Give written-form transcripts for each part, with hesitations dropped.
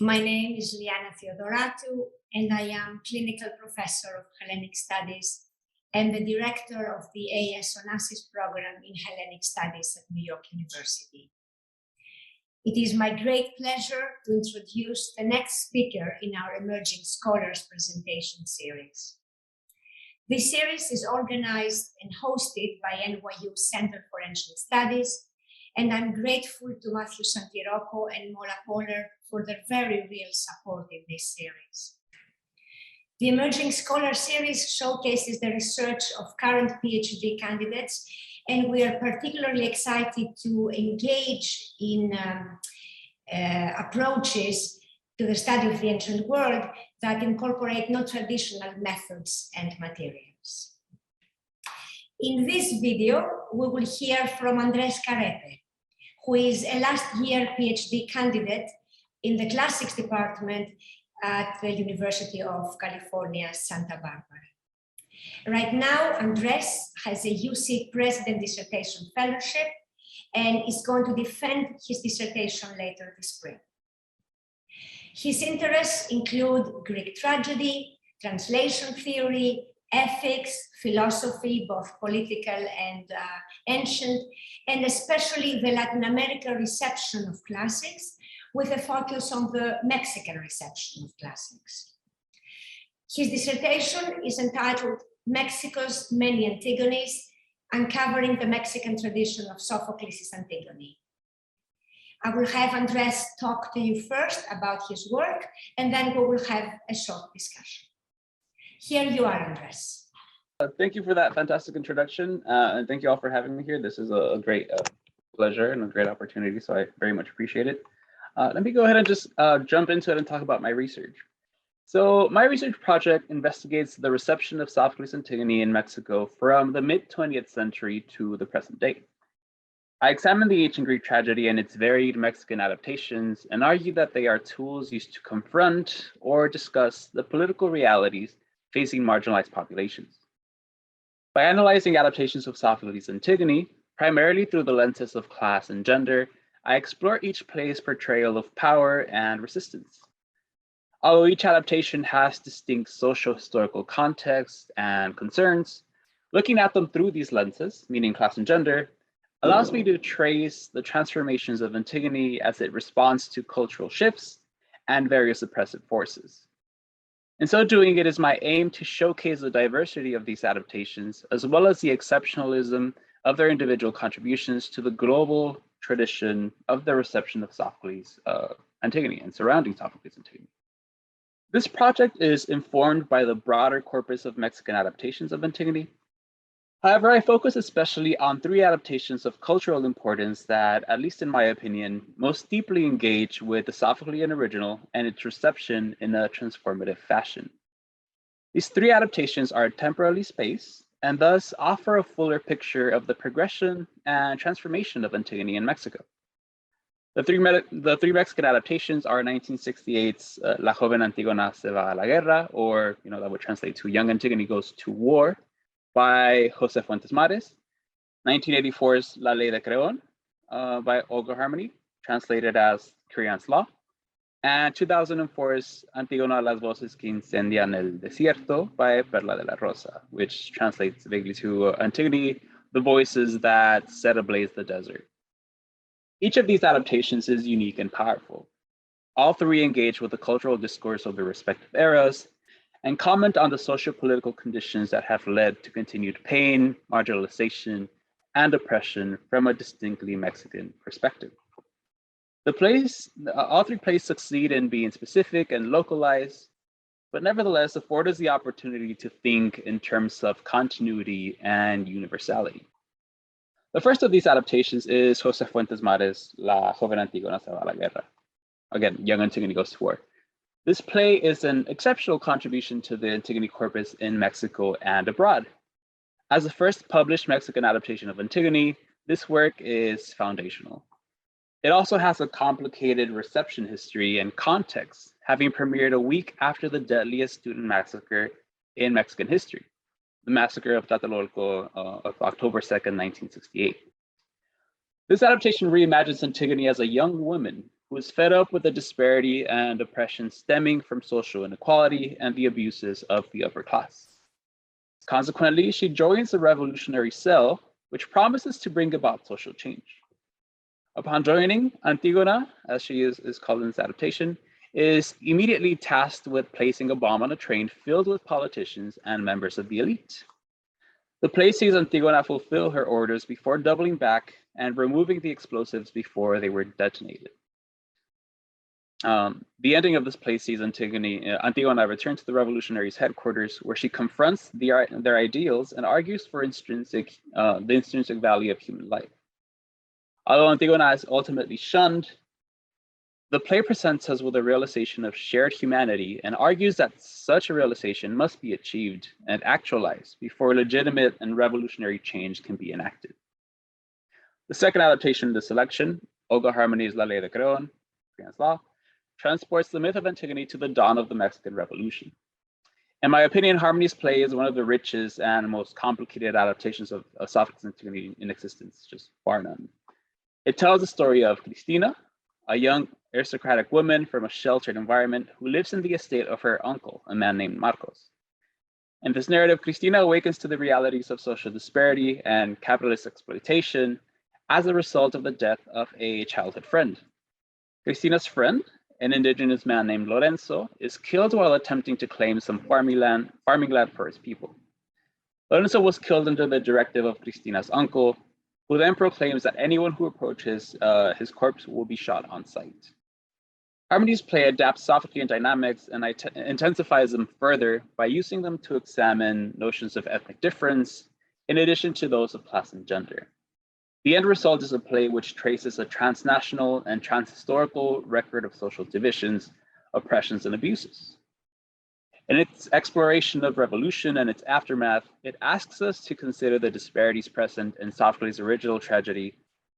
My name is Liana Theodoratou, and I am clinical professor of Hellenic Studies and the director of the AS Onassis program in Hellenic Studies at New York University. It is my great pleasure to introduce the next speaker in our Emerging Scholars presentation series. This series is organized and hosted by NYU Center for Ancient Studies, and I'm grateful to Matthew Santirocco and Mola Kohler for their very real support in this series. The Emerging Scholar series showcases the research of current PhD candidates, and we are particularly excited to engage in approaches to the study of the ancient world that incorporate non-traditional methods and materials. In this video, we will hear from Andres Carrete, who is a last year PhD candidate in the Classics department at the University of California, Santa Barbara. Right now, Andres has a UC President Dissertation Fellowship and is going to defend his dissertation later this spring. His interests include Greek tragedy, translation theory, ethics, philosophy, both political and ancient, and especially the Latin American reception of classics, with a focus on the Mexican reception of classics. His dissertation is entitled Mexico's Many Antigones, Uncovering the Mexican Tradition of Sophocles' Antigone. I will have Andres talk to you first about his work, and then we will have a short discussion. Here you are, Andres. Thank you for that fantastic introduction, and thank you all for having me here. This is a great pleasure and a great opportunity, so I very much appreciate it. Let me go ahead and just jump into it and talk about my research. So my research project investigates the reception of Sophocles' Antigone in Mexico from the mid-20th century to the present day. I examine the ancient Greek tragedy and its varied Mexican adaptations and argue that they are tools used to confront or discuss the political realities facing marginalized populations. By analyzing adaptations of Sophocles' Antigone, primarily through the lenses of class and gender, I explore each play's portrayal of power and resistance. Although each adaptation has distinct socio-historical contexts and concerns, looking at them through these lenses, meaning class and gender, allows me to trace the transformations of Antigone as it responds to cultural shifts and various oppressive forces. In so doing, it is my aim to showcase the diversity of these adaptations, as well as the exceptionalism of their individual contributions to the global tradition of the reception of Sophocles' Antigone and surrounding Sophocles' Antigone. This project is informed by the broader corpus of Mexican adaptations of Antigone. However, I focus especially on three adaptations of cultural importance that, at least in my opinion, most deeply engage with the Sophoclean original and its reception in a transformative fashion. These three adaptations are temporally spaced and thus offer a fuller picture of the progression and transformation of Antigone in Mexico. The three Mexican adaptations are 1968's La Joven Antígona se va a la guerra, or that would translate to Young Antigone Goes to War, by Jose Fuentes Mares, 1984's La Ley de Creón by Olga Harmony, translated as Creon's Law, and 2004's Antígona las voces que incendian el desierto by Perla de la Rosa, which translates vaguely to Antigone, the voices that set ablaze the desert. Each of these adaptations is unique and powerful. All three engage with the cultural discourse of their respective eras and comment on the socio-political conditions that have led to continued pain, marginalization, and oppression from a distinctly Mexican perspective. All three plays succeed in being specific and localized, but nevertheless afford us the opportunity to think in terms of continuity and universality. The first of these adaptations is Jose Fuentes Mares' La Joven Antígona se va a la guerra. Again, Young Antigone Goes to War. This play is an exceptional contribution to the Antigone corpus in Mexico and abroad. As the first published Mexican adaptation of Antigone, this work is foundational. It also has a complicated reception history and context, having premiered a week after the deadliest student massacre in Mexican history, the massacre of Tlatelolco of October 2nd, 1968. This adaptation reimagines Antigone as a young woman who is fed up with the disparity and oppression stemming from social inequality and the abuses of the upper class. Consequently, she joins the revolutionary cell, which promises to bring about social change. Upon joining, Antigona, as she is called in this adaptation, is immediately tasked with placing a bomb on a train filled with politicians and members of the elite. The play sees Antigona fulfill her orders before doubling back and removing the explosives before they were detonated. The ending of this play sees Antigona return to the revolutionaries' headquarters, where she confronts their ideals and argues for the intrinsic value of human life. Although Antigona is ultimately shunned, the play presents us with a realization of shared humanity and argues that such a realization must be achieved and actualized before legitimate and revolutionary change can be enacted. The second adaptation of the selection, Olga Harmony's La Ley de Creon, Creon's Law, transports the myth of Antigone to the dawn of the Mexican Revolution. In my opinion, Harmony's play is one of the richest and most complicated adaptations of Sophocles' Antigone in existence, just bar none. It tells the story of Cristina, a young aristocratic woman from a sheltered environment who lives in the estate of her uncle, a man named Marcos. In this narrative, Cristina awakens to the realities of social disparity and capitalist exploitation as a result of the death of a childhood friend. Cristina's friend, an indigenous man named Lorenzo, is killed while attempting to claim some farming land for his people. Lorenzo was killed under the directive of Cristina's uncle, who then proclaims that anyone who approaches his corpse will be shot on sight. Harmony's play adapts Sophoclean dynamics and intensifies them further by using them to examine notions of ethnic difference, in addition to those of class and gender. The end result is a play which traces a transnational and transhistorical record of social divisions, oppressions, and abuses. In its exploration of revolution and its aftermath, it asks us to consider the disparities present in Sophocles' original tragedy,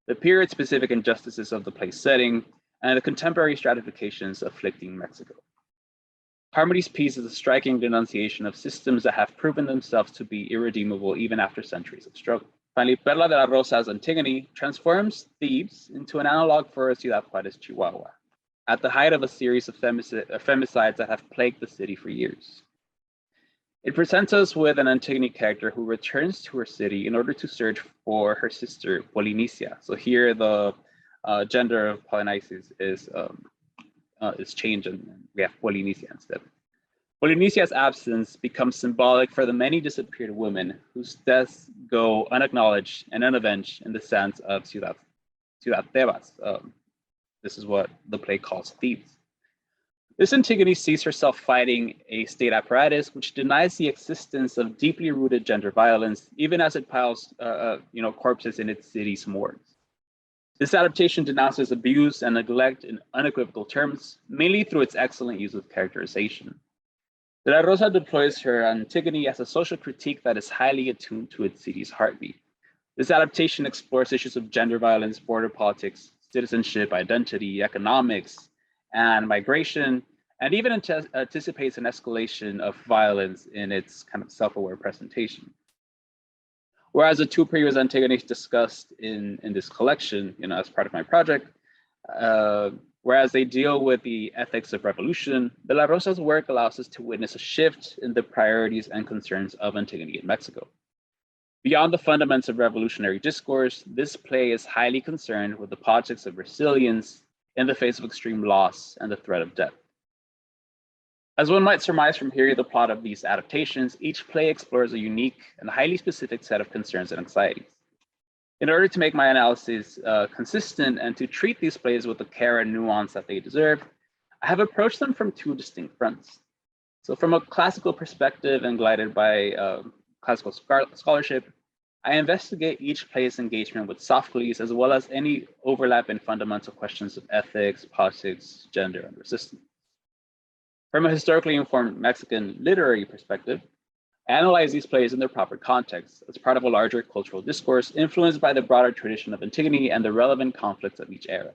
the period-specific injustices of the play's setting, and the contemporary stratifications afflicting Mexico. Harmony's piece is a striking denunciation of systems that have proven themselves to be irredeemable even after centuries of struggle. Finally, Perla de la Rosa's Antigone transforms Thebes into an analog for Ciudad Juárez, Chihuahua, at the height of a series of femicides that have plagued the city for years. It presents us with an Antigone character who returns to her city in order to search for her sister, Polynicia. So here the gender of Polynices is changed and we have Polynicia instead. Polynicia's absence becomes symbolic for the many disappeared women whose deaths go unacknowledged and unavenged in the sands of Ciudad Tebas. This is what the play calls Thebes. This Antigone sees herself fighting a state apparatus which denies the existence of deeply rooted gender violence, even as it piles corpses in its city's morgues. This adaptation denounces abuse and neglect in unequivocal terms, mainly through its excellent use of characterization. De la Rosa deploys her Antigone as a social critique that is highly attuned to its city's heartbeat. This adaptation explores issues of gender violence, border politics, citizenship, identity, economics, and migration, and even anticipates an escalation of violence in its kind of self-aware presentation. Whereas the two previous Antigones discussed in this collection, as part of my project, whereas they deal with the ethics of revolution, De la Rosa's work allows us to witness a shift in the priorities and concerns of Antigone in Mexico. Beyond the fundamentals of revolutionary discourse, this play is highly concerned with the politics of resilience in the face of extreme loss and the threat of death. As one might surmise from hearing the plot of these adaptations, each play explores a unique and highly specific set of concerns and anxieties. In order to make my analysis consistent and to treat these plays with the care and nuance that they deserve, I have approached them from two distinct fronts. So from a classical perspective and guided by classical scholarship, I investigate each play's engagement with Sophocles, as well as any overlap in fundamental questions of ethics, politics, gender, and resistance. From a historically informed Mexican literary perspective, I analyze these plays in their proper context as part of a larger cultural discourse influenced by the broader tradition of Antigone and the relevant conflicts of each era.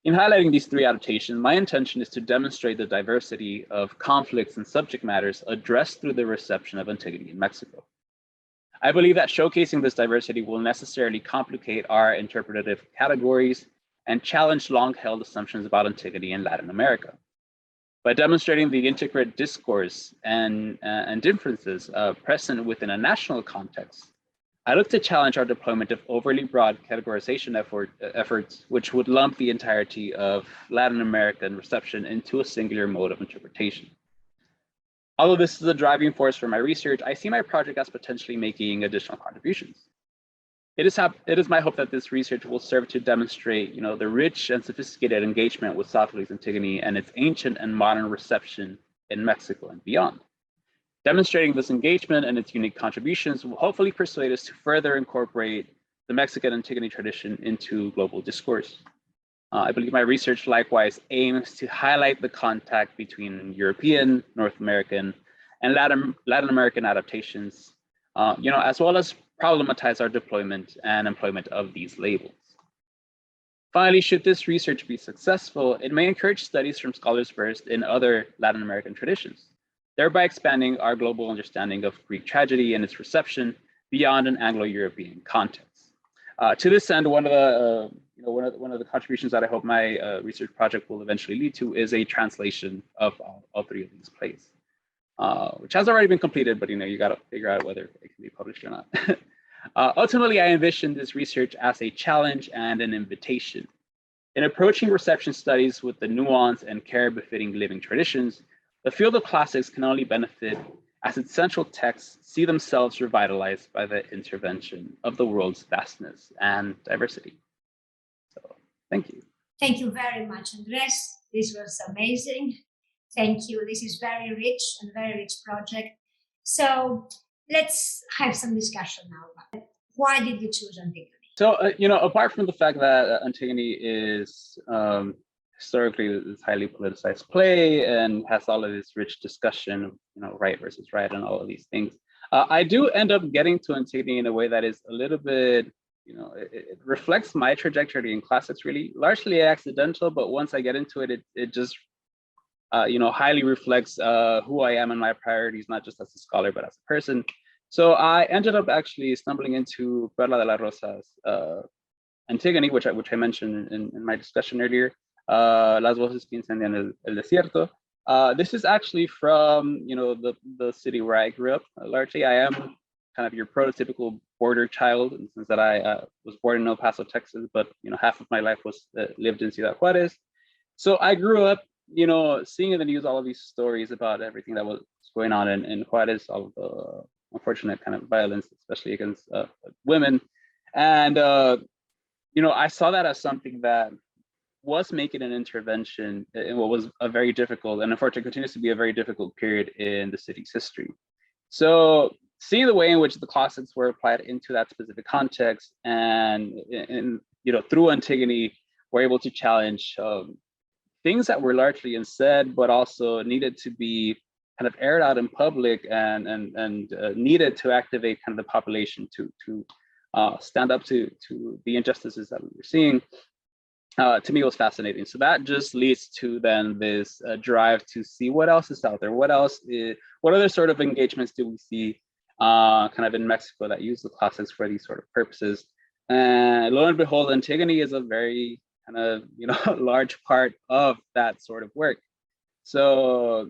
In highlighting these three adaptations, my intention is to demonstrate the diversity of conflicts and subject matters addressed through the reception of Antigone in Mexico. I believe that showcasing this diversity will necessarily complicate our interpretative categories and challenge long-held assumptions about Antigone in Latin America. By demonstrating the integrate discourse and differences present within a national context, I look to challenge our deployment of overly broad categorization efforts, which would lump the entirety of Latin American reception into a singular mode of interpretation. Although this is a driving force for my research, I see my project as potentially making additional contributions. It is my hope that this research will serve to demonstrate, the rich and sophisticated engagement with Sophocles' Antigone and its ancient and modern reception in Mexico and beyond. Demonstrating this engagement and its unique contributions will hopefully persuade us to further incorporate the Mexican Antigone tradition into global discourse. I believe my research likewise aims to highlight the contact between European, North American, and Latin American adaptations, as well as problematize our deployment and employment of these labels. Finally, should this research be successful, it may encourage studies from scholars versed in other Latin American traditions, thereby expanding our global understanding of Greek tragedy and its reception beyond an Anglo-European context. To this end, one of the contributions that I hope my research project will eventually lead to is a translation of all three of these plays, which has already been completed, but you got to figure out whether it can be published or not. Ultimately, I envision this research as a challenge and an invitation. In approaching reception studies with the nuance and care befitting living traditions, the field of classics can only benefit as its central texts see themselves revitalized by the intervention of the world's vastness and diversity. So, thank you. Thank you very much, Andres. This was amazing. Thank you. This is very rich and very rich project. So let's have some discussion now about it. Why did you choose Antigone? So, apart from the fact that Antigone is historically this highly politicized play and has all of this rich discussion of, right versus right and all of these things, I do end up getting to Antigone in a way that is a little bit, it reflects my trajectory in classics, really largely accidental, but once I get into it, it just highly reflects who I am and my priorities, not just as a scholar, but as a person. So I ended up actually stumbling into Perla de la Rosa's Antigone, which I mentioned in my discussion earlier, Las voces que incendian el desierto. This is actually from, the city where I grew up. Largely, I am kind of your prototypical border child in the sense that I was born in El Paso, Texas, but, half of my life was lived in Ciudad Juarez. So I grew up, seeing in the news all of these stories about everything that was going on in Juarez, all of the unfortunate kind of violence, especially against women. And, I saw that as something that was making an intervention in what was a very difficult, and unfortunately continues to be a very difficult period in the city's history. So seeing the way in which the classics were applied into that specific context and, through Antigone, we're able to challenge things that were largely unsaid, but also needed to be kind of aired out in public and needed to activate kind of the population to stand up to the injustices that we were seeing. To me, it was fascinating. So that just leads to then this drive to see what else is out there. What other sort of engagements do we see kind of in Mexico that use the classics for these sort of purposes? And lo and behold, Antigone is a very kind of, large part of that sort of work. So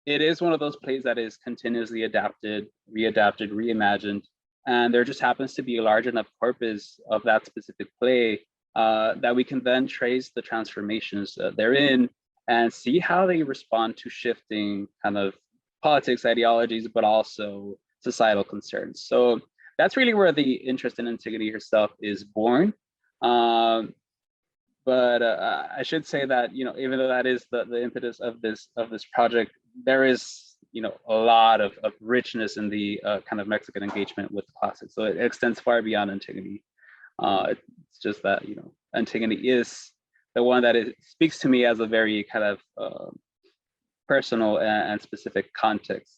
it is one of those plays that is continuously adapted, readapted, reimagined. And there just happens to be a large enough corpus of that specific play that we can then trace the transformations therein and see how they respond to shifting kind of politics, ideologies, but also societal concerns. So that's really where the interest in Antigone herself is born. But I should say that, even though that is the impetus of this project, there is, a lot of richness in the kind of Mexican engagement with the classics. So it extends far beyond Antigone. It's just that, Antigone is the one that speaks to me as a very kind of personal and specific context,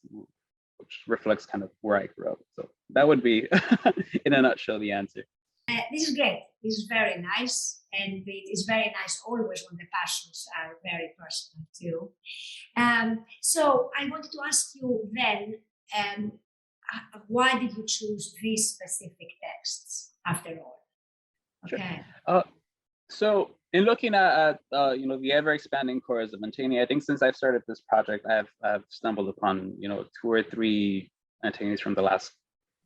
which reflects kind of where I grew up. So that would be, in a nutshell, the answer. This is great. This is very nice. And it is very nice always when the passions are very personal too. So I wanted to ask you then, why did you choose these specific texts after all? Okay. Sure. So in looking at the ever expanding chorus of Antigone, I think since I've started this project, I've stumbled upon 2 or 3 Antigones from the last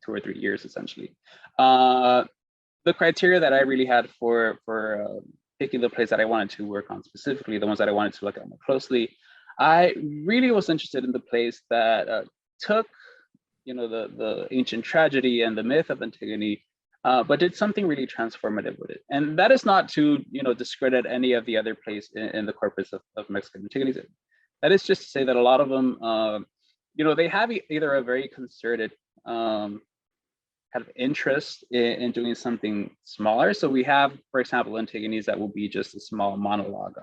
2 or 3 years essentially. The criteria that I really had for picking the plays that I wanted to work on specifically, the ones that I wanted to look at more closely, I really was interested in the plays that took the ancient tragedy and the myth of Antigone, but did something really transformative with it. And that is not to discredit any of the other plays in the corpus of Mexican Antigones. That is just to say that a lot of them, they have either a very concerted kind of interest in doing something smaller. So we have, for example, Antigones that will be just a small monologue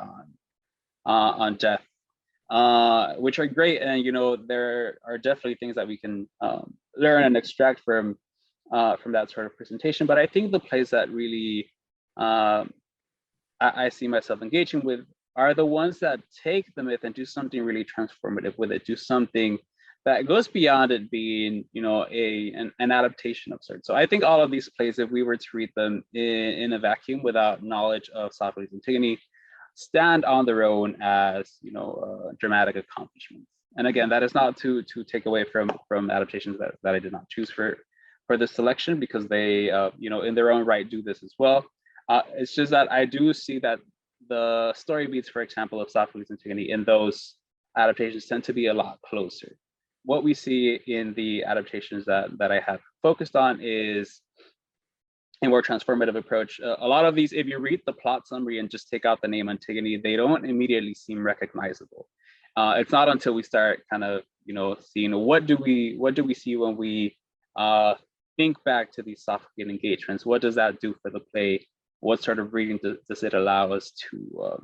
on death, which are great, and there are definitely things that we can learn and extract from that sort of presentation. But I think the plays that really I see myself engaging with are the ones that take the myth and do something really transformative with it, do something that goes beyond it being, an adaptation of sorts. So I think all of these plays, if we were to read them in a vacuum without knowledge of Sophocles and Antigone, stand on their own as, dramatic accomplishments. And again, that is not to take away from adaptations that I did not choose for this selection, because they, in their own right, do this as well. It's just that I do see that the story beats, for example, of Sophocles and Antigone in those adaptations tend to be a lot closer. What we see in the adaptations that I have focused on is a more transformative approach. A lot of these, if you read the plot summary and just take out the name Antigone, they don't immediately seem recognizable. It's not until we start kind of, seeing what do we see when we think back to these Sophoclean engagements. What does that do for the play? What sort of reading does it allow us to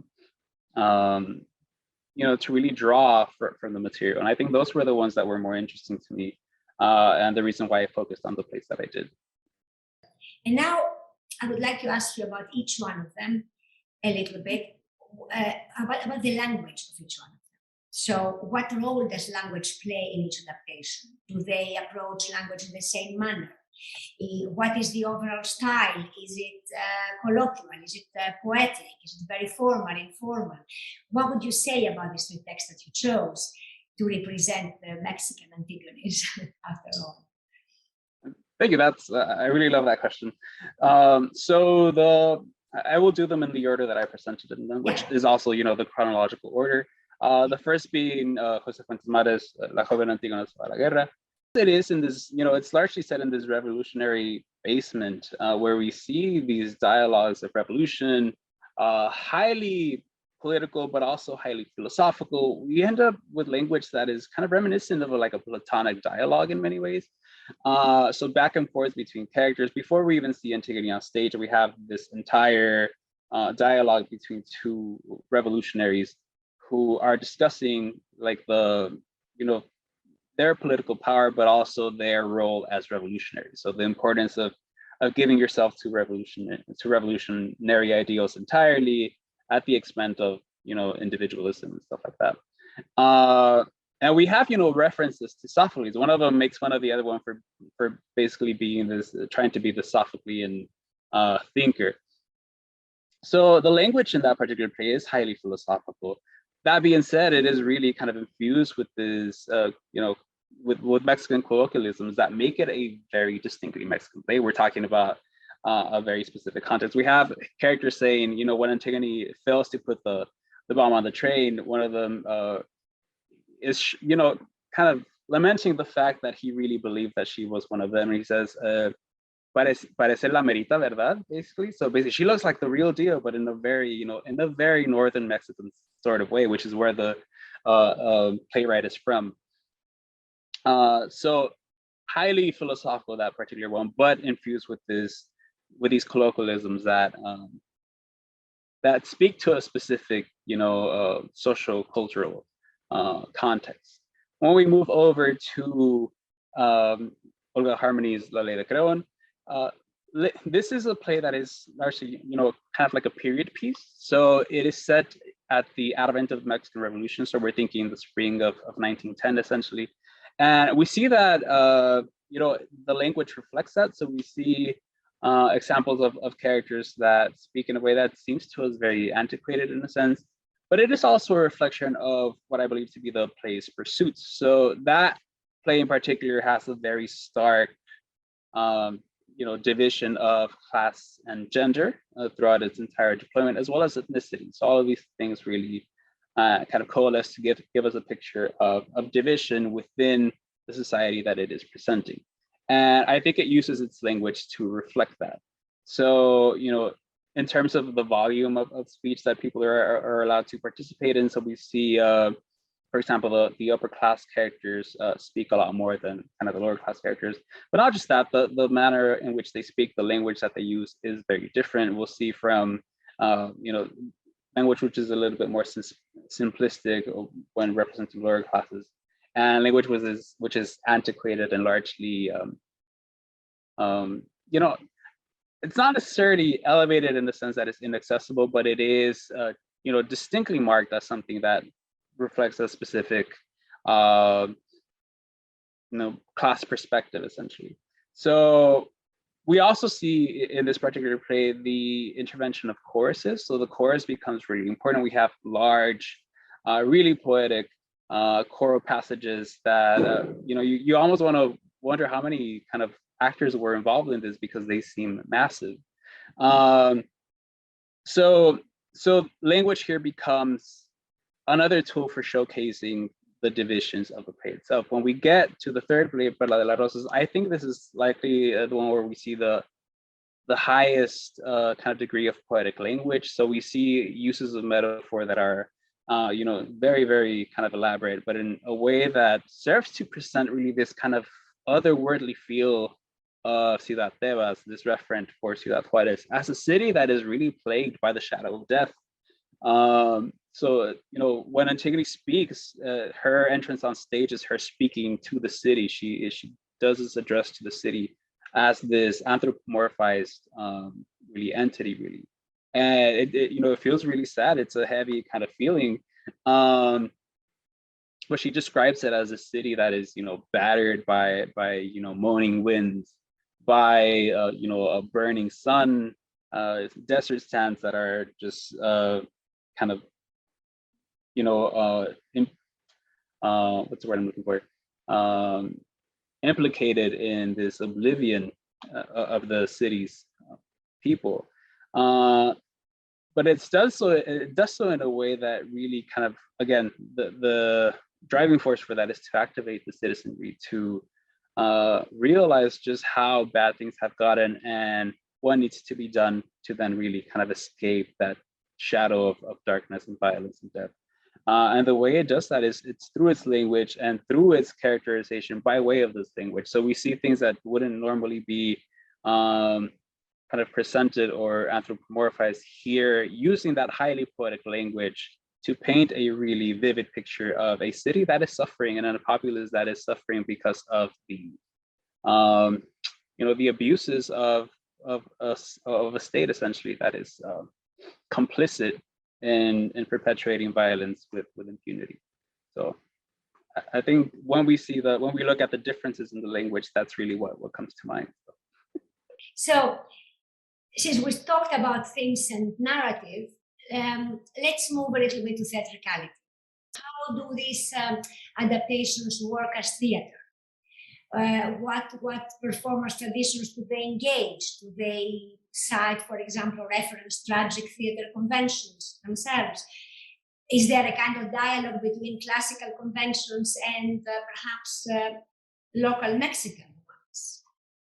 to really draw from the material? And I think those were the ones that were more interesting to me, and the reason why I focused on the plays that I did. And now I would like to ask you about each one of them a little bit, about the language of each one of them. So what role does language play in each adaptation? Do they approach language in the same manner? What is the overall style? Is it colloquial? Is it poetic? Is it very formal, informal? What would you say about these 3 texts that you chose to represent the Mexican Antigones, after all? Thank you. I really love that question. So I will do them in the order that I presented in them, which is also the chronological order. The first being José Fuentes Mares, La Joven Antígona se va a la guerra. It is in this, it's largely set in this revolutionary basement where we see these dialogues of revolution, highly political, but also highly philosophical. We end up with language that is kind of reminiscent of a Platonic dialogue in many ways. So back and forth between characters. Before we even see Antigone on stage, we have this entire dialogue between 2 revolutionaries who are discussing their political power, but also their role as revolutionaries. So the importance of giving yourself to revolutionary ideals entirely at the expense of individualism and stuff like that. And we have references to Sophocles. One of them makes fun of the other one for basically being trying to be the Sophoclean thinker. So the language in that particular play is highly philosophical. That being said, it is really kind of infused with this, with Mexican colloquialisms that make it a very distinctly Mexican play. We're talking about a very specific context. We have characters saying, when Antigone fails to put the bomb on the train, one of them is, kind of lamenting the fact that he really believed that she was one of them. And he says, parece la merita, verdad? Basically. So basically, she looks like the real deal, but in a very, northern Mexican sort of way, which is where the playwright is from. So highly philosophical, that particular one, but infused with these colloquialisms that speak to a specific, social cultural context. When we move over to Olga Harmony's La Ley de Creon, this is a play that is largely, kind of like a period piece. So it is set at the advent of the Mexican Revolution. So we're thinking the spring of 1910, essentially. And we see that, the language reflects that. So we see examples of characters that speak in a way that seems to us very antiquated in a sense, but it is also a reflection of what I believe to be the play's pursuits. So that play in particular has a very stark division of class and gender throughout its entire deployment, as well as ethnicity. So all of these things really kind of coalesce to give us a picture of division within the society that it is presenting. And I think it uses its language to reflect that. So, in terms of the volume of speech that people are allowed to participate in, so we see, for example, the upper class characters speak a lot more than kind of the lower class characters. But not just that, the manner in which they speak, the language that they use is very different. We'll see from, language which is a little bit more simplistic when representing lower classes, and language which is antiquated and largely, it's not necessarily elevated in the sense that it's inaccessible, but it is, distinctly marked as something that reflects a specific, class perspective, essentially. So we also see in this particular play the intervention of choruses. So the chorus becomes really important. We have large, really poetic choral passages that you almost want to wonder how many kind of actors were involved in this, because they seem massive. So language here becomes another tool for showcasing the divisions of the play itself. When we get to the third play, Perla de las Rosas, I think this is likely the one where we see the highest kind of degree of poetic language. So we see uses of metaphor that are, very, very kind of elaborate, but in a way that serves to present really this kind of otherworldly feel of Ciudad Tebas, this referent for Ciudad Juarez, as a city that is really plagued by the shadow of death. So, when Antigone speaks, her entrance on stage is her speaking to the city. She does this address to the city as this anthropomorphized really entity, really. And it feels really sad. It's a heavy kind of feeling. But she describes it as a city that is, battered by moaning winds, by a burning sun, desert sands that are just kind of what's the word I'm looking for? Implicated in this oblivion of the city's people. But it does so in a way that really kind of, again, the driving force for that is to activate the citizenry to realize just how bad things have gotten and what needs to be done to then really kind of escape that shadow of darkness and violence and death. And the way it does that is it's through its language and through its characterization by way of this language. So we see things that wouldn't normally be kind of presented or anthropomorphized here, using that highly poetic language to paint a really vivid picture of a city that is suffering and a populace that is suffering because of the the abuses of a state, essentially, that is complicit in perpetuating violence with impunity. So I think when we look at the differences in the language, that's really what comes to mind. So since we talked about themes and narrative, let's move a little bit to theatricality. How do these adaptations work as theater? What performance traditions do they engage? Do they cite, for example, reference tragic theater conventions themselves? Is there a kind of dialogue between classical conventions and perhaps local Mexican ones?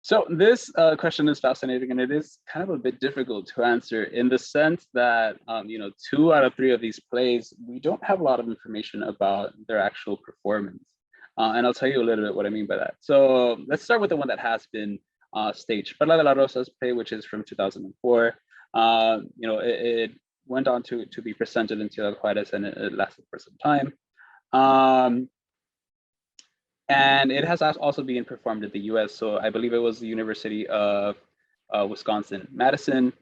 So this question is fascinating, and it is kind of a bit difficult to answer in the sense that 2 out of 3 of these plays, we don't have a lot of information about their actual performance. And I'll tell you a little bit what I mean by that. So let's start with the one that has been staged. Perla de las Rosas play, which is from 2004. It went on to be presented in Ciudad Juarez, and it lasted for some time. And it has also been performed in the US. So I believe it was the University of Wisconsin-Madison,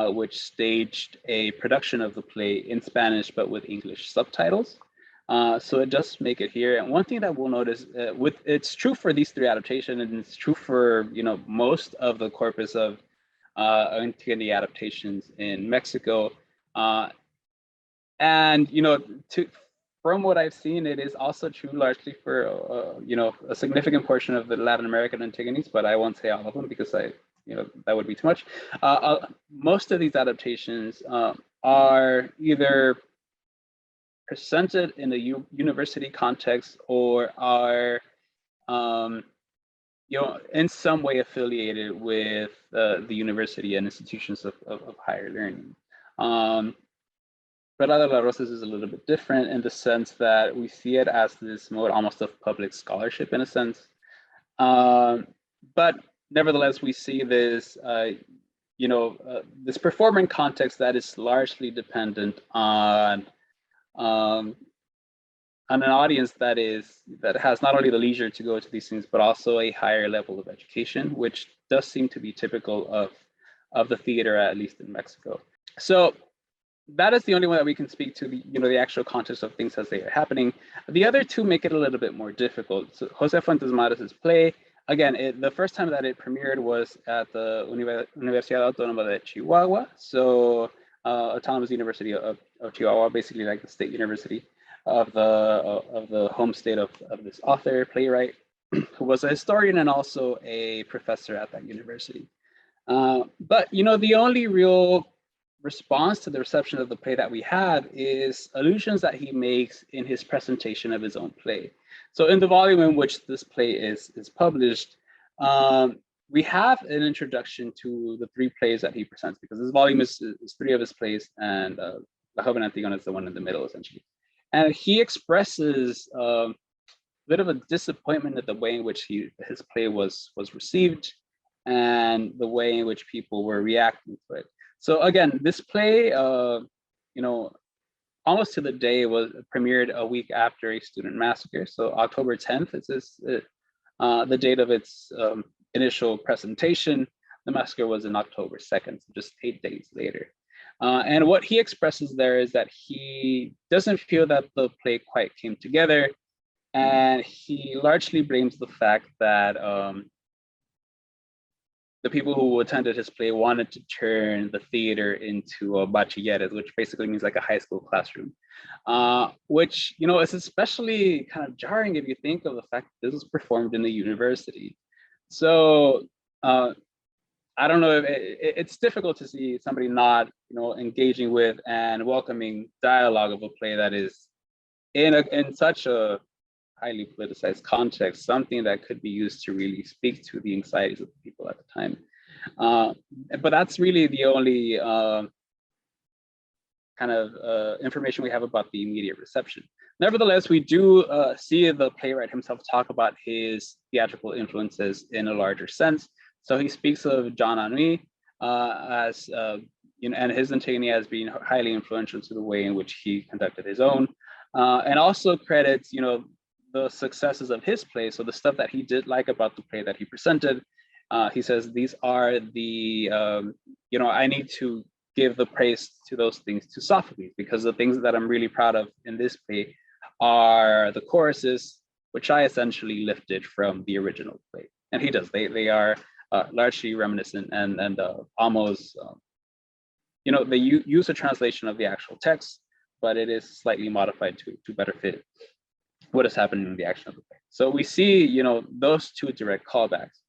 which staged a production of the play in Spanish, but with English subtitles. So it does make it here. And one thing that we'll notice, it's true for these 3 adaptations, and it's true for most of the corpus of Antigone adaptations in Mexico. And, you know, from what I've seen, it is also true largely for, you know, a significant portion of the Latin American Antigones, but I won't say all of them because you know, that would be too much. Most of these adaptations are either presented in a university context or are, you know, in some way affiliated with the university and institutions of higher learning. Perla de las Rosas is a little bit different in the sense that we see it as this mode almost of public scholarship in a sense. But nevertheless, we see this, you know, this performing context that is largely dependent on an audience that has not only the leisure to go to these things, but also a higher level of education, which does seem to be typical of the theater, at least in Mexico. So that is the only one that we can speak to, the, you know, the actual context of things as they are happening. The other two make it a little bit more difficult. So Jose Fuentes Mares' play, again, the first time that it premiered was at the Universidad Autónoma de Chihuahua, so Autonomous University of Chihuahua, basically like the state university of the home state of this author, playwright, who was a historian and also a professor at that university. But, you know, the only real response to the reception of the play that we have is allusions that he makes in his presentation of his own play. So in the volume in which this play is published, we have an introduction to the three plays that he presents, because this volume is three of his plays, and La Joven Antigona is the one in the middle, essentially. And he expresses a bit of a disappointment at the way in which his play was received and the way in which people were reacting to it. So again, this play, you know, almost to the day was premiered a week after a student massacre. So October 10th is the date of its initial presentation. The massacre was in October 2nd, so just 8 days later. And what he expresses there is that he doesn't feel that the play quite came together, and he largely blames the fact that the people who attended his play wanted to turn the theater into a bachilleres, which basically means like a high school classroom, which, you know, is especially kind of jarring if you think of the fact that this was performed in a university. So I don't know, it's difficult to see somebody not, you know, engaging with and welcoming dialogue of a play that is in such a highly politicized context, something that could be used to really speak to the anxieties of the people at the time. But that's really the only kind of information we have about the immediate reception. Nevertheless, we do see the playwright himself talk about his theatrical influences in a larger sense. So he speaks of John Anouilh as, you know, and his Antigone as being highly influential to the way in which he conducted his own, and also credits, you know, the successes of his play. So the stuff that he did like about the play that he presented, he says, these are the, you know, I need to give the praise to those things to Sophocles, because the things that I'm really proud of in this play are the choruses, which I essentially lifted from the original play. And he does, they are largely reminiscent and almost, you know, they use a translation of the actual text, but it is slightly modified to better fit what is happening in the action of the play. So we see, you know, those two direct callbacks.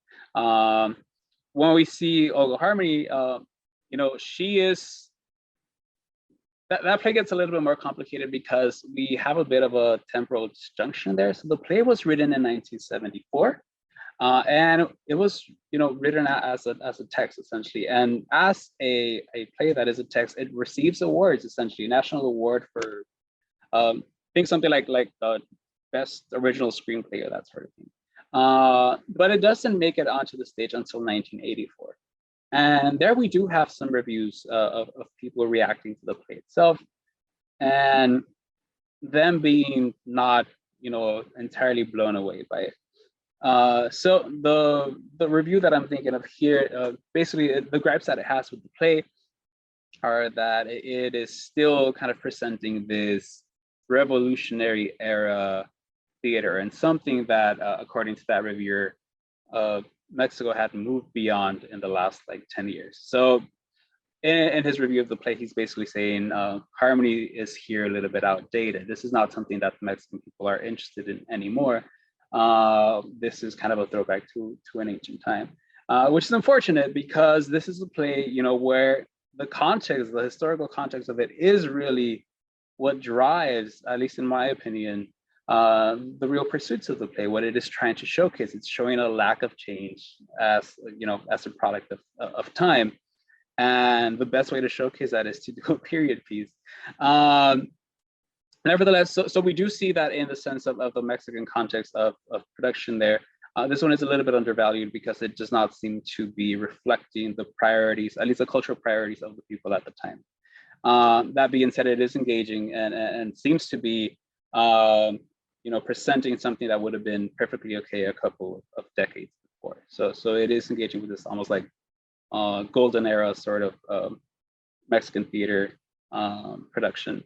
When we see Olga Harmony, you know, she is, that play gets a little bit more complicated because we have a bit of a temporal disjunction there. So the play was written in 1974, and it was, you know, written as a text essentially. And as a play that is a text, it receives awards essentially, National Award for, I think something like Best Original Screenplay or that sort of thing. But it doesn't make it onto the stage until 1984. And there we do have some reviews of people reacting to the play itself and them being not, you know, entirely blown away by it. So the review that I'm thinking of here, basically the gripes that it has with the play are that it is still kind of presenting this revolutionary era theater, and something that, according to that reviewer, Mexico had moved beyond in the last like 10 years. So in his review of the play, he's basically saying harmony is here a little bit outdated. This is not something that the Mexican people are interested in anymore. This is kind of a throwback to an ancient time, which is unfortunate because this is a play, you know, where the context, the historical context of it is really what drives, at least in my opinion, the real pursuits of the play, what it is trying to showcase. It's showing a lack of change as, you know, as a product of time. And the best way to showcase that is to do a period piece. Nevertheless, so we do see that in the sense of the Mexican context of production there. This one is a little bit undervalued because it does not seem to be reflecting the priorities, at least the cultural priorities of the people at the time. That being said, it is engaging and seems to be, you know, presenting something that would have been perfectly okay a couple of decades before. So it is engaging with this almost like golden era sort of Mexican theater production.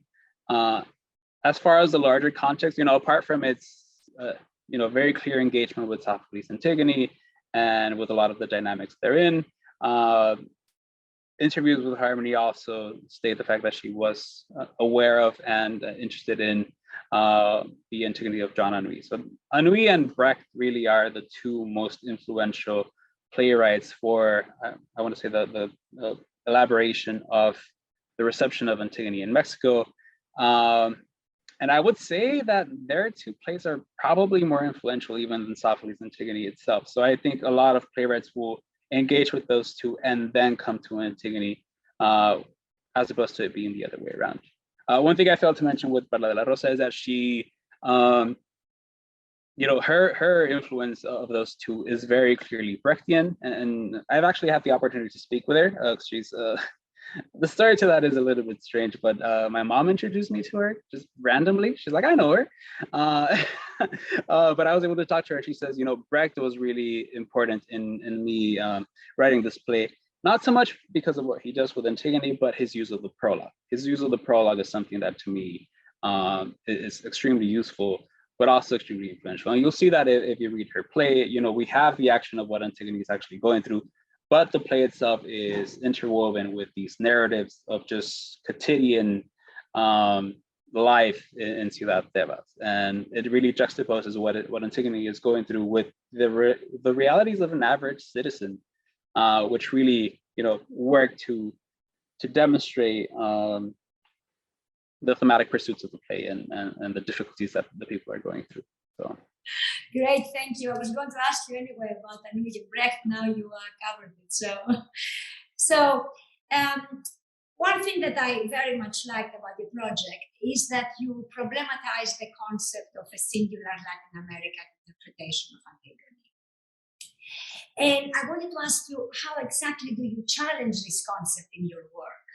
As far as the larger context, you know, apart from its, you know, very clear engagement with Sophocles' Antigone and with a lot of the dynamics therein, interviews with Harmony also state the fact that she was aware of and interested in the Antigone of John Anouilh. So Anouilh and Brecht really are the two most influential playwrights for, I want to say, the elaboration of the reception of Antigone in Mexico. And I would say that their two plays are probably more influential even than Sophocles' Antigone itself. So I think a lot of playwrights will engage with those two and then come to Antigone, as opposed to it being the other way around. One thing I failed to mention with Perla de la Rosa is that she, you know, her influence of those two is very clearly Brechtian, and I've actually had the opportunity to speak with her. She's the story to that is a little bit strange, but my mom introduced me to her just randomly. She's like, I know her. But I was able to talk to her. She says, you know, Brecht was really important in me writing this play, not so much because of what he does with Antigone, but his use of the prologue. His use of the prologue is something that to me is extremely useful, but also extremely influential. And you'll see that if you read her play, you know, we have the action of what Antigone is actually going through, but the play itself is interwoven with these narratives of just quotidian life in Ciudad Tebas. And it really juxtaposes what Antigone is going through with the realities of an average citizen, which really, you know, work to demonstrate the thematic pursuits of the play and the difficulties that the people are going through. So. Great, thank you. I was going to ask you anyway about Anouilh and Brecht. Now you covered it. So one thing that I very much liked about the project is that you problematize the concept of a singular Latin American interpretation of Antigone. And I wanted to ask you, how exactly do you challenge this concept in your work?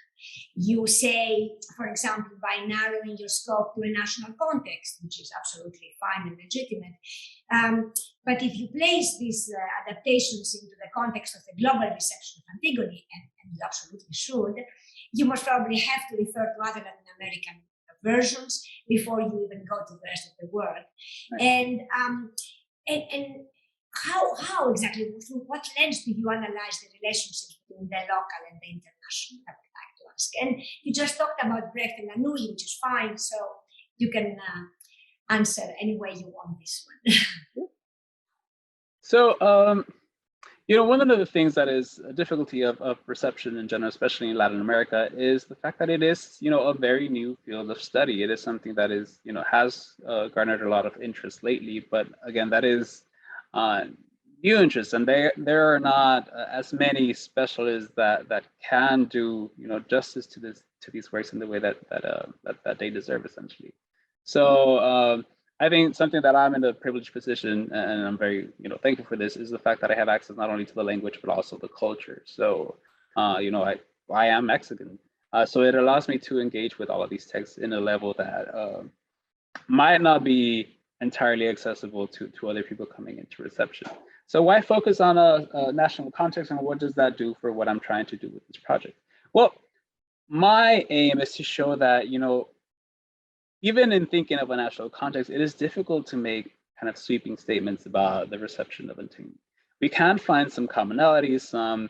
You say, for example, by narrowing your scope to a national context, which is absolutely fine and legitimate. But if you place these adaptations into the context of the global reception of Antigone, and you absolutely should, you must probably have to refer to other Latin American versions before you even go to the rest of the world. Right. And how exactly, through what lens do you analyze the relationships between the local and the international? I would like to ask. And you just talked about Brecht and Anouilh, which is fine, so you can answer any way you want this one. So, you know, one of the things that is a difficulty of reception in general, especially in Latin America, is the fact that it is, you know, a very new field of study. It is something that is, you know, has garnered a lot of interest lately, but again, that is new interest, and there are not as many specialists that can do, you know, justice to these works in the way that they deserve, essentially. So I think something that I'm in a privileged position, and I'm very, you know, thankful for this, is the fact that I have access not only to the language but also the culture. So you know, I am Mexican, so it allows me to engage with all of these texts in a level that might not be entirely accessible to other people coming into reception. So why focus on a national context, and what does that do for what I'm trying to do with this project? Well, my aim is to show that, you know, even in thinking of a national context, it is difficult to make kind of sweeping statements about the reception of Antigone. we can find some commonalities, some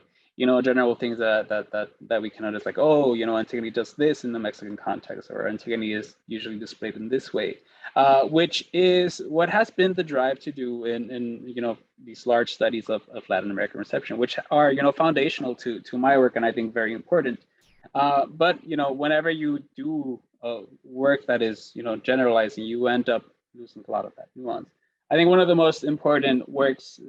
general things that we can notice, like, oh, Antigone does this in the Mexican context, or Antigone is usually displayed in this way, which is what has been the drive to do in these large studies of Latin American reception, which are foundational to my work, and I think very important. But whenever you do work that is generalizing, you end up losing a lot of that nuance. I think one of the most important works,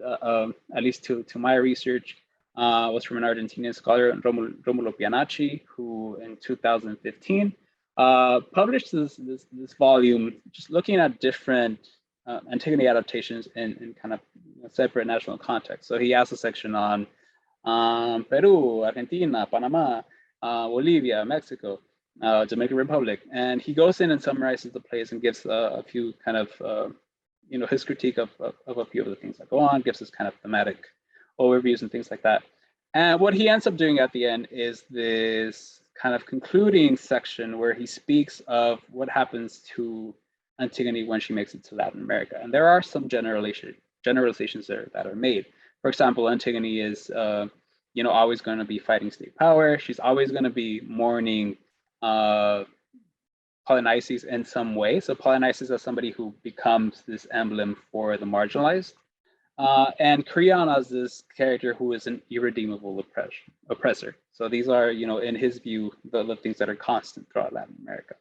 at least to my research, was from an Argentinian scholar, Romulo Pianacci, who in 2015 published this volume, just looking at different Antigone adaptations in kind of separate national contexts. So he has a section on Peru, Argentina, Panama, Bolivia, Mexico, Dominican Republic, and he goes in and summarizes the plays and gives a few kind of his critique of a few of the things that go on, gives us kind of thematic overviews and things like that. And what he ends up doing at the end is this kind of concluding section where he speaks of what happens to Antigone when she makes it to Latin America. And there are some generalizations there that are made. For example, Antigone is always going to be fighting state power. She's always going to be mourning Polynices in some way. So Polynices is somebody who becomes this emblem for the marginalized. And Creon as this character who is an irredeemable oppressor. So these are, in his view, the things that are constant throughout Latin America.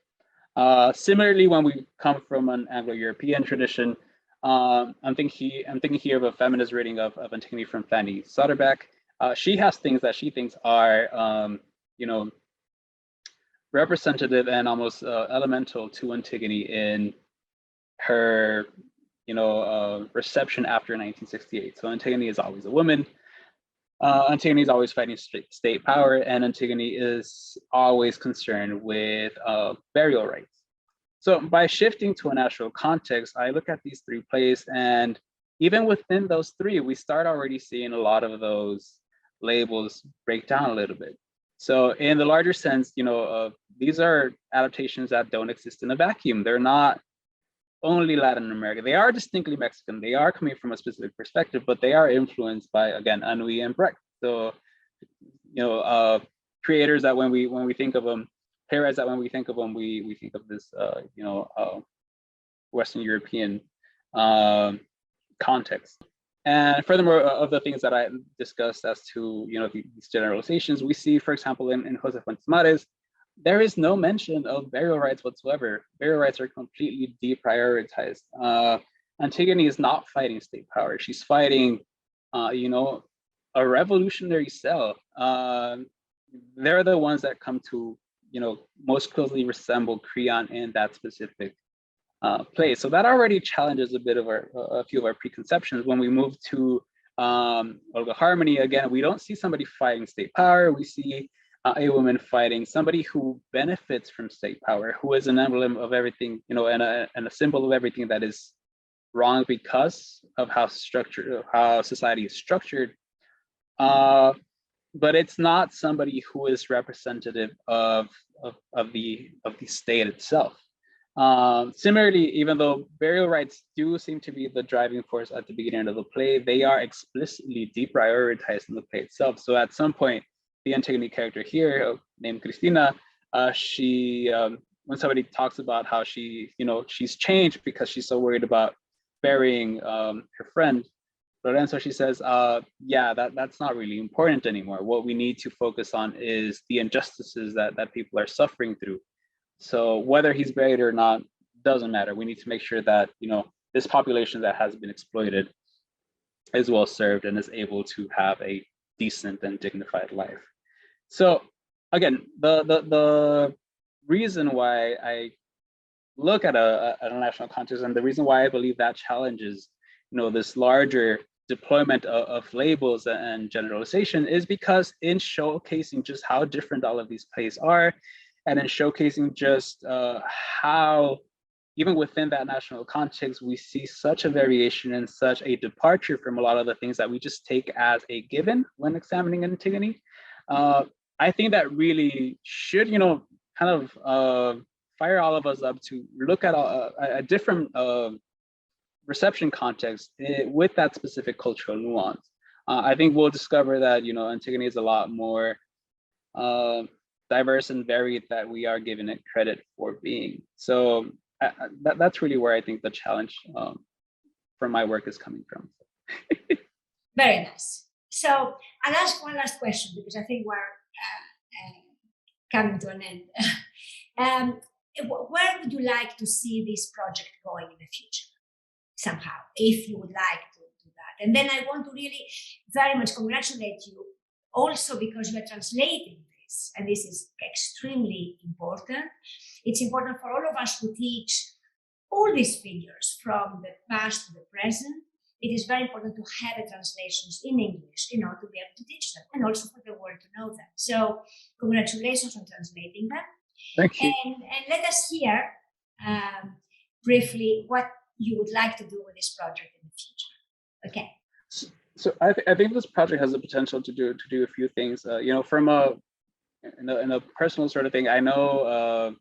Similarly, when we come from an Anglo-European tradition, I'm thinking here of a feminist reading of Antigone from Fanny Soderbeck. She has things that she thinks are, representative and almost elemental to Antigone in her, reception after 1968. So Antigone is always a woman. Antigone is always fighting state power, and Antigone is always concerned with burial rights. So by shifting to a national context, I look at these three plays, and even within those three, we start already seeing a lot of those labels break down a little bit. So in the larger sense, these are adaptations that don't exist in a vacuum. They're not only Latin America. They are distinctly Mexican. They are coming from a specific perspective, but they are influenced by, again, Anouilh and Brecht. So, creators that when we think of them, playwrights that when we think of them, we think of this, Western European context. And furthermore, of the things that I discussed as to these generalizations, we see, for example, in Jose Fuentes Mares, there is no mention of burial rights whatsoever. Burial rights are completely deprioritized. Antigone is not fighting state power. She's fighting, a revolutionary cell. They're the ones that come to, most closely resemble Creon in that specific play. So that already challenges a bit of a few of our preconceptions. When we move to Olga Harmony, again, we don't see somebody fighting state power. We see a woman fighting somebody who benefits from state power, who is an emblem of everything, and a symbol of everything that is wrong because of how society is structured. But it's not somebody who is representative of the state itself. Similarly, even though burial rights do seem to be the driving force at the beginning of the play, they are explicitly deprioritized in the play itself. So at some point, the Antigone character here, named Cristina, she, when somebody talks about how she's changed because she's so worried about burying her friend Lorenzo, she says, yeah, that's not really important anymore. What we need to focus on is the injustices that people are suffering through. So whether he's buried or not doesn't matter. We need to make sure that this population that has been exploited is well served and is able to have a decent and dignified life. So again, the reason why I look at a national context, and the reason why I believe that challenges this larger deployment of labels and generalization, is because in showcasing just how different all of these plays are, and in showcasing just how even within that national context, we see such a variation and such a departure from a lot of the things that we just take as a given when examining Antigone. I think that really should, kind of fire all of us up to look at a different reception context with that specific cultural nuance. I think we'll discover that, you know, Antigone is a lot more diverse and varied that we are giving it credit for being. So that's really where I think the challenge from my work is coming from. Very nice. So I'll ask one last question because I think we're coming to an end. Where would you like to see this project going in the future? Somehow, if you would like to do that. And then I want to really very much congratulate you also because you are translating this, and this is extremely important. It's important for all of us to teach all these figures from the past to the present. It is very important to have the translations in English, you know, to be able to teach them and also for the world to know them. So congratulations on translating them. Thank you. And let us hear briefly what you would like to do with this project in the future. Okay. So I think this project has the potential to do a few things. You know, from in a personal sort of thing, I know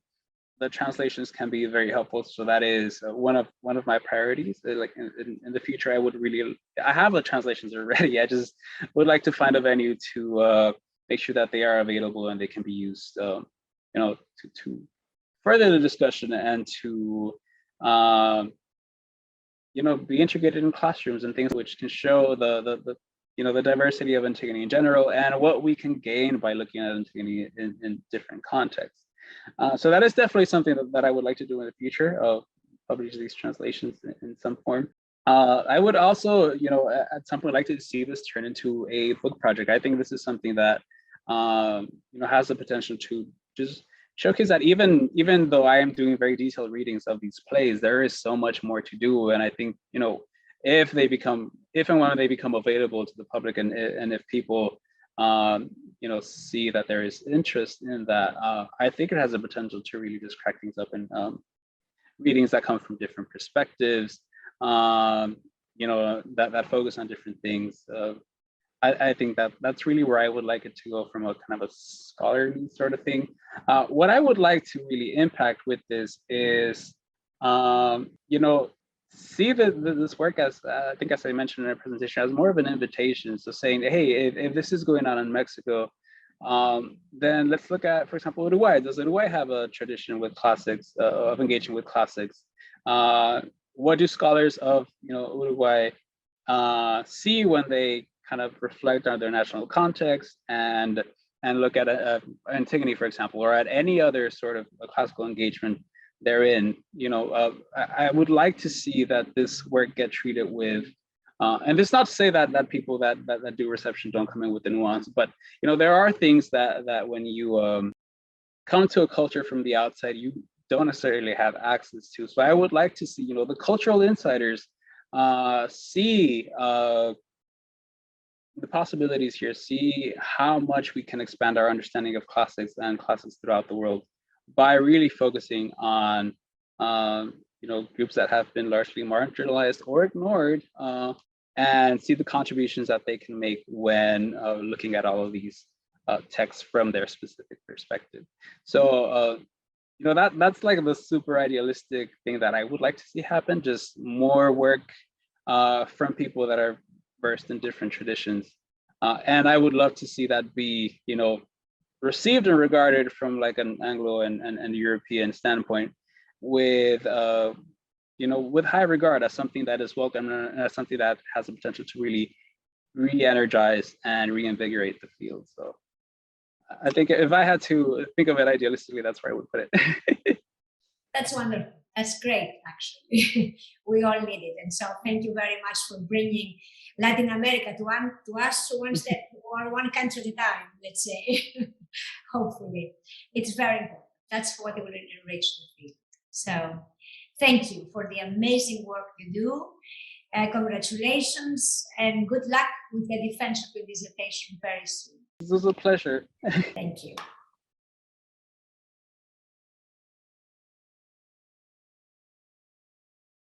the translations can be very helpful. So that is one of my priorities. Like in the future, I have the translations already. I just would like to find a venue to make sure that they are available and they can be used, you know, to further the discussion and to you know, be integrated in classrooms and things which can show the you know, the diversity of Antigone in general and what we can gain by looking at Antigone in different contexts. So that is definitely something that I would like to do in the future, of publish these translations in some form. I would also, you know, at some point like to see this turn into a book project. I think this is something that you know, has the potential to just showcase that even though I am doing very detailed readings of these plays, there is so much more to do. And I think, you know, if and when they become available to the public, and if people you know, see that there is interest in that, I think it has the potential to really just crack things up in readings that come from different perspectives, you know, that focus on different things. I think that's really where I would like it to go, from a kind of a scholarly sort of thing. What I would like to really impact with this is, you know, see this work as, I think as I mentioned in our presentation, as more of an invitation. So saying, hey, if this is going on in Mexico, then let's look at, for example, Uruguay. Does Uruguay have a tradition with classics, of engaging with classics? What do scholars of, you know, Uruguay see when they kind of reflect on their national context and look at Antigone, for example, or at any other sort of classical engagement therein? You know, I would like to see that this work get treated with, and it's not to say that people that do reception don't come in with the nuance, but you know, there are things that when you come to a culture from the outside, you don't necessarily have access to. So I would like to see, you know, the cultural insiders see the possibilities here, see how much we can expand our understanding of classics and classics throughout the world by really focusing on you know, groups that have been largely marginalized or ignored, and see the contributions that they can make when looking at all of these texts from their specific perspective. So you know, that's like the super idealistic thing that I would like to see happen, just more work from people that are versed in different traditions. And I would love to see that be, you know, received and regarded from like an Anglo and European standpoint with, you know, with high regard, as something that is welcome and as something that has the potential to really re-energize and reinvigorate the field. So I think if I had to think of it idealistically, that's where I would put it. That's wonderful. That's great, actually. We all need it. And so thank you very much for bringing Latin America to us one step or one country at a time, let's say. Hopefully. It's very important. That's what will enrich the field. So thank you for the amazing work you do. Congratulations and good luck with the defense of your dissertation very soon. This was a pleasure. Thank you.